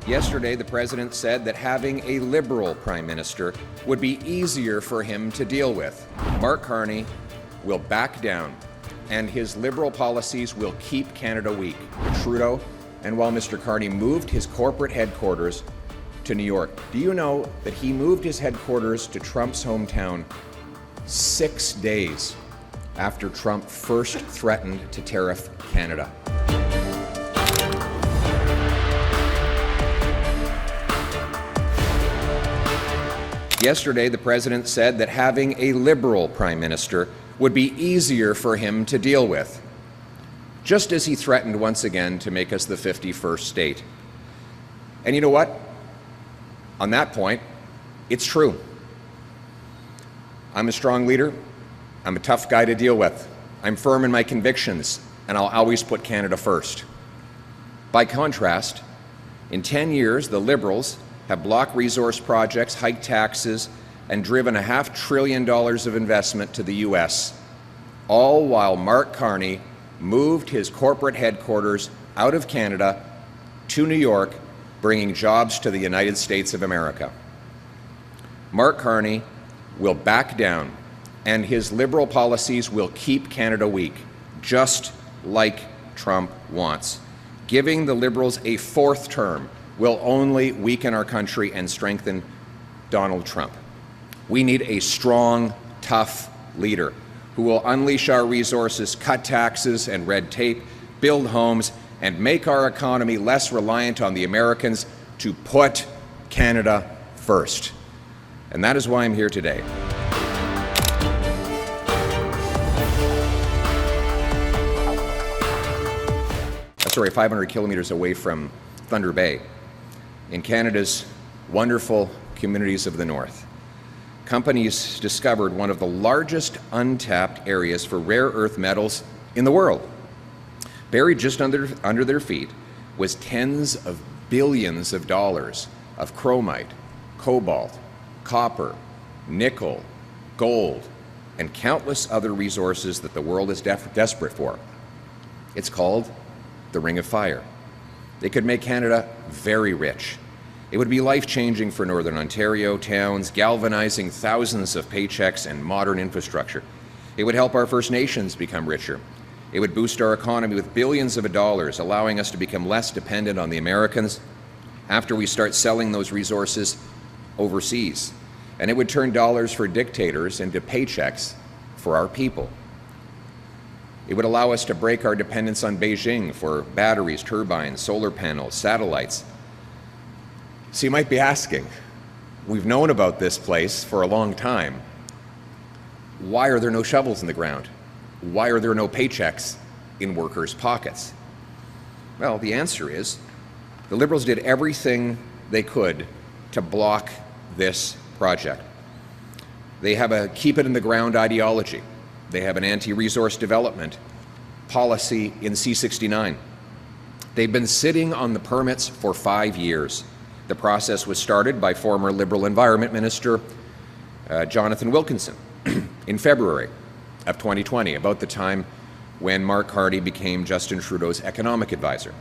Yesterday, the president said that having a Liberal prime minister would be easier for him to deal with. Mark Carney will back down, and his Liberal policies will keep Canada weak. Trudeau, and while Mr. Carney moved his corporate headquarters to New York, do you know that he moved his headquarters to Trump's hometown 6 days after Trump first threatened to tariff Canada? Yesterday, the president said that having a Liberal prime minister would be easier for him to deal with, just as he threatened once again to make us the 51st state. And you know what? On that point, it's true. I'm a strong leader. I'm a tough guy to deal with. I'm firm in my convictions, and I'll always put Canada first. By contrast, in 10 years, the Liberals have blocked resource projects, hiked taxes, and driven $500 billion of investment to the U.S., all while Mark Carney moved his corporate headquarters out of Canada to New York, bringing jobs to the United States of America. Mark Carney will back down, and his Liberal policies will keep Canada weak, just like Trump wants. Giving the Liberals a fourth term will only weaken our country and strengthen Donald Trump. We need a strong, tough leader who will unleash our resources, cut taxes and red tape, build homes, and make our economy less reliant on the Americans, to put Canada first. And that is why I'm here today. Sorry, 500 kilometers away from Thunder Bay, in Canada's wonderful communities of the north, companies discovered one of the largest untapped areas for rare earth metals in the world. Buried just under their feet was tens of billions of dollars of chromite, cobalt, copper, nickel, gold, and countless other resources that the world is desperate for. It's called the Ring of Fire. They could make Canada very rich. It would be life-changing for Northern Ontario towns, galvanizing thousands of paychecks and modern infrastructure. It would help our First Nations become richer. It would boost our economy with billions of dollars, allowing us to become less dependent on the Americans after we start selling those resources overseas. And it would turn dollars for dictators into paychecks for our people. It would allow us to break our dependence on Beijing for batteries, turbines, solar panels, satellites. So you might be asking, we've known about this place for a long time. Why are there no shovels in the ground? Why are there no paychecks in workers' pockets? Well, the answer is the Liberals did everything they could to block this project. They have a keep-it-in-the-ground ideology. They have an anti-resource development policy in C-69. They've been sitting on the permits for 5 years. The process was started by former Liberal Environment Minister Jonathan Wilkinson in February of 2020, about the time when Mark Carney became Justin Trudeau's economic advisor.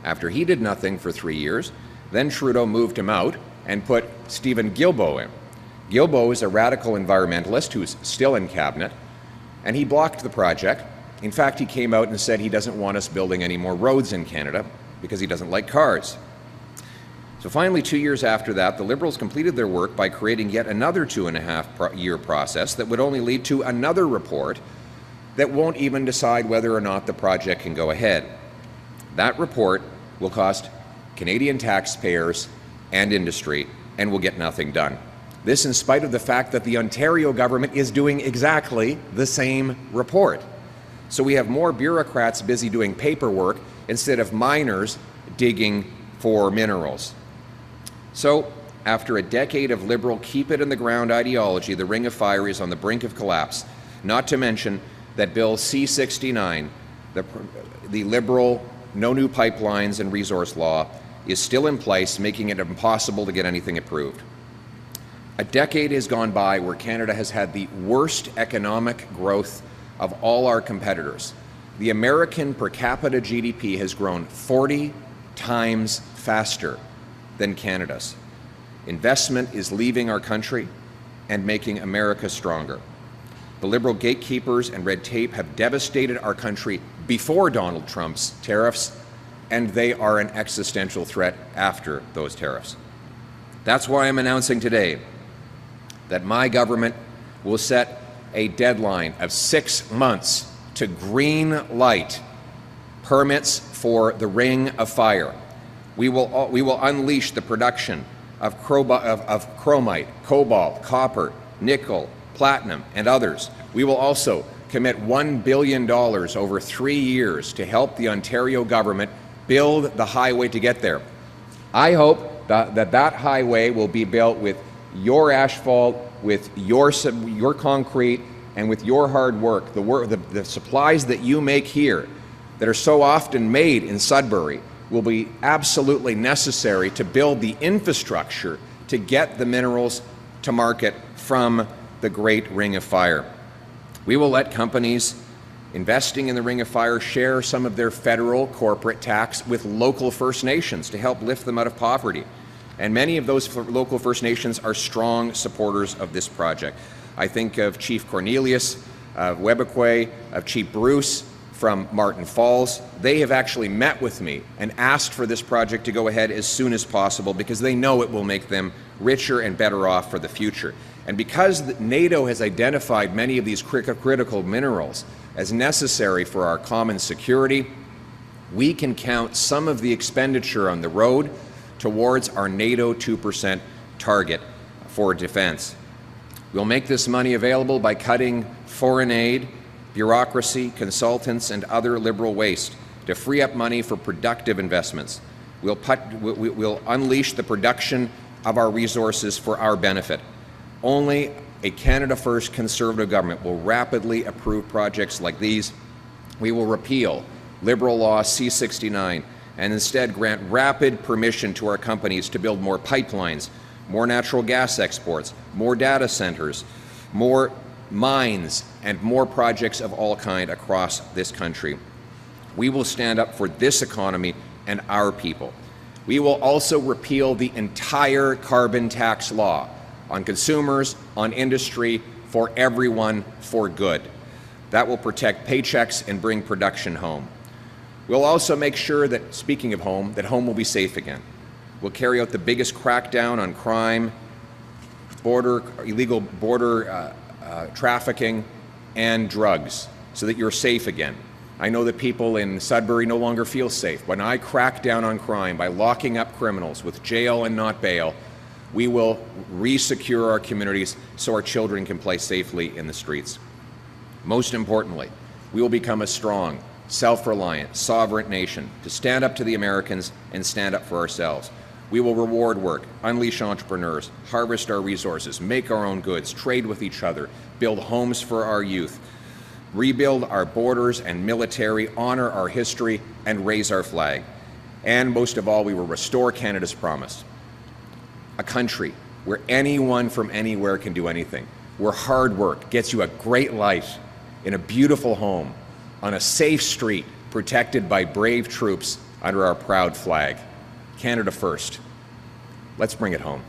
After he did nothing for 3 years, then Trudeau moved him out and put Stephen Guilbeault in. Guilbeault is a radical environmentalist who's still in cabinet, and he blocked the project. In fact, he came out and said he doesn't want us building any more roads in Canada because he doesn't like cars. So finally, 2 years after that, the Liberals completed their work by creating yet another 2.5-year process that would only lead to another report that won't even decide whether or not the project can go ahead. That report will cost Canadian taxpayers and industry and will get nothing done. This in spite of the fact that the Ontario government is doing exactly the same report. So we have more bureaucrats busy doing paperwork instead of miners digging for minerals. So, after a decade of Liberal keep-it-in-the-ground ideology, the Ring of Fire is on the brink of collapse, not to mention that Bill C-69, the Liberal no new pipelines and resource law, is still in place, making it impossible to get anything approved. A decade has gone by where Canada has had the worst economic growth of all our competitors. The American per capita GDP has grown 40 times faster than Canada's. Investment is leaving our country and making America stronger. The Liberal gatekeepers and red tape have devastated our country before Donald Trump's tariffs, and they are an existential threat after those tariffs. That's why I'm announcing today that my government will set a deadline of 6 months to green light permits for the Ring of Fire. We will unleash the production of chromite, cobalt, copper, nickel, platinum, and others. We will also commit $1 billion over 3 years to help the Ontario government build the highway to get there. I hope that highway will be built with your asphalt, with your concrete, and with your hard work. The supplies that you make here that are so often made in Sudbury will be absolutely necessary to build the infrastructure to get the minerals to market from the Great Ring of Fire. We will let companies investing in the Ring of Fire share some of their federal corporate tax with local First Nations to help lift them out of poverty. And many of those local First Nations are strong supporters of this project. I think of Chief Cornelius of Webequie, of Chief Bruce from Martin Falls. They have actually met with me and asked for this project to go ahead as soon as possible because they know it will make them richer and better off for the future. And because NATO has identified many of these critical minerals as necessary for our common security, we can count some of the expenditure on the road towards our NATO 2% target for defense. We'll make this money available by cutting foreign aid, bureaucracy, consultants, and other Liberal waste to free up money for productive investments. We'll unleash the production of our resources for our benefit. Only a Canada First Conservative government will rapidly approve projects like these. We will repeal Liberal Law C-69 and instead grant rapid permission to our companies to build more pipelines, more natural gas exports, more data centers, more mines, and more projects of all kinds across this country. We will stand up for this economy and our people. We will also repeal the entire carbon tax law on consumers, on industry, for everyone, for good. That will protect paychecks and bring production home. We'll also make sure that, speaking of home, that home will be safe again. We'll carry out the biggest crackdown on crime, illegal border trafficking, and drugs, so that you're safe again. I know that people in Sudbury no longer feel safe. When I crack down on crime by locking up criminals with jail and not bail, we will re-secure our communities so our children can play safely in the streets. Most importantly, we will become a strong, self-reliant, sovereign nation to stand up to the Americans and stand up for ourselves. We will reward work, unleash entrepreneurs, harvest our resources, make our own goods, trade with each other, build homes for our youth, rebuild our borders and military, honor our history, and raise our flag. And most of all, we will restore Canada's promise. A country where anyone from anywhere can do anything, where hard work gets you a great life in a beautiful home, on a safe street, protected by brave troops under our proud flag. Canada first. Let's bring it home.